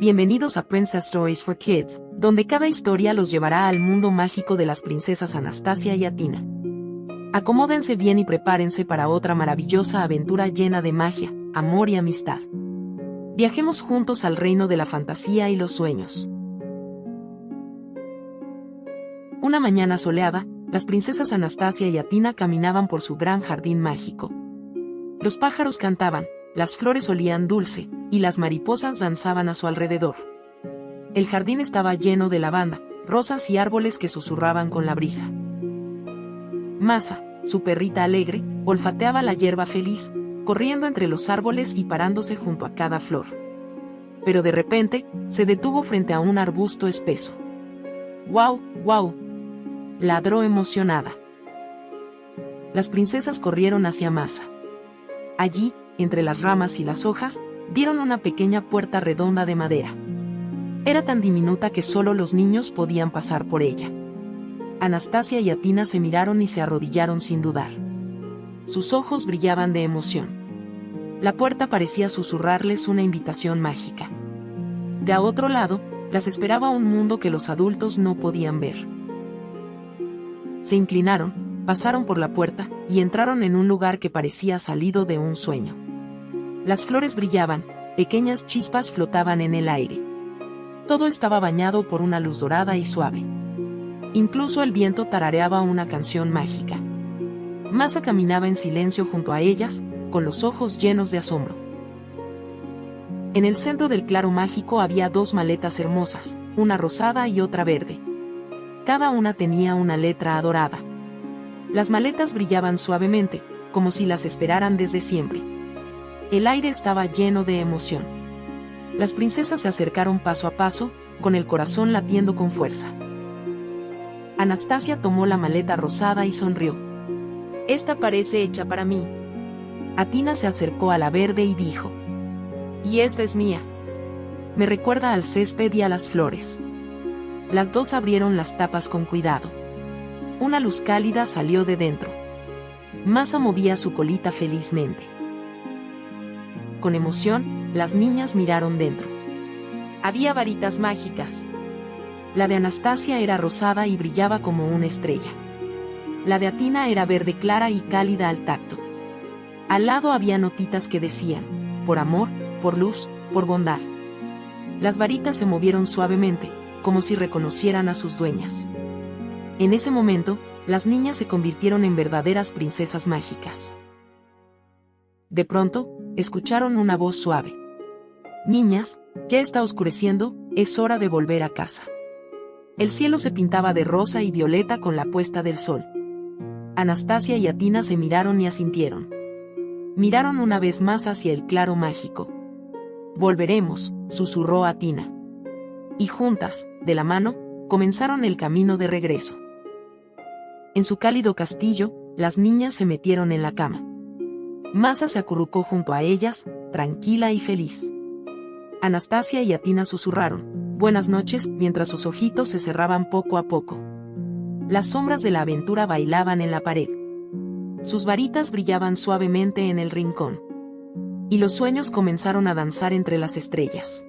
Bienvenidos a Princess Stories for Kids, donde cada historia los llevará al mundo mágico de las princesas Anastasia y Athena. Acomódense bien y prepárense para otra maravillosa aventura llena de magia, amor y amistad. Viajemos juntos al reino de la fantasía y los sueños. Una mañana soleada, las princesas Anastasia y Athena caminaban por su gran jardín mágico. Los pájaros cantaban, las flores olían dulce, y las mariposas danzaban a su alrededor. El jardín estaba lleno de lavanda, rosas y árboles que susurraban con la brisa. Masa, su perrita alegre, olfateaba la hierba feliz, corriendo entre los árboles y parándose junto a cada flor. Pero de repente, se detuvo frente a un arbusto espeso. ¡Guau, guau!, ladró emocionada. Las princesas corrieron hacia Masa. Allí, entre las ramas y las hojas, vieron una pequeña puerta redonda de madera. Era tan diminuta que solo los niños podían pasar por ella. Anastasia y Athena se miraron y se arrodillaron sin dudar. Sus ojos brillaban de emoción. La puerta parecía susurrarles una invitación mágica. De a otro lado, las esperaba un mundo que los adultos no podían ver. Se inclinaron, pasaron por la puerta, y entraron en un lugar que parecía salido de un sueño. Las flores brillaban, pequeñas chispas flotaban en el aire. Todo estaba bañado por una luz dorada y suave. Incluso el viento tarareaba una canción mágica. Masa caminaba en silencio junto a ellas, con los ojos llenos de asombro. En el centro del claro mágico había dos maletas hermosas, una rosada y otra verde. Cada una tenía una letra adorada. Las maletas brillaban suavemente, como si las esperaran desde siempre. El aire estaba lleno de emoción. Las princesas se acercaron paso a paso, con el corazón latiendo con fuerza. Anastasia tomó la maleta rosada y sonrió. «Esta parece hecha para mí». Athena se acercó a la verde y dijo: «Y esta es mía. Me recuerda al césped y a las flores». Las dos abrieron las tapas con cuidado. Una luz cálida salió de dentro. Masa movía su colita felizmente. Con emoción, las niñas miraron dentro. Había varitas mágicas. La de Anastasia era rosada y brillaba como una estrella. La de Athena era verde clara y cálida al tacto. Al lado había notitas que decían: por amor, por luz, por bondad. Las varitas se movieron suavemente, como si reconocieran a sus dueñas. En ese momento, las niñas se convirtieron en verdaderas princesas mágicas. De pronto, escucharon una voz suave. «Niñas, ya está oscureciendo, es hora de volver a casa». El cielo se pintaba de rosa y violeta con la puesta del sol. Anastasia y Athena se miraron y asintieron. Miraron una vez más hacia el claro mágico. «Volveremos», susurró Athena. Y juntas, de la mano, comenzaron el camino de regreso. En su cálido castillo, las niñas se metieron en la cama. Masa se acurrucó junto a ellas, tranquila y feliz. Anastasia y Athena susurraron: «Buenas noches», mientras sus ojitos se cerraban poco a poco. Las sombras de la aventura bailaban en la pared. Sus varitas brillaban suavemente en el rincón. Y los sueños comenzaron a danzar entre las estrellas.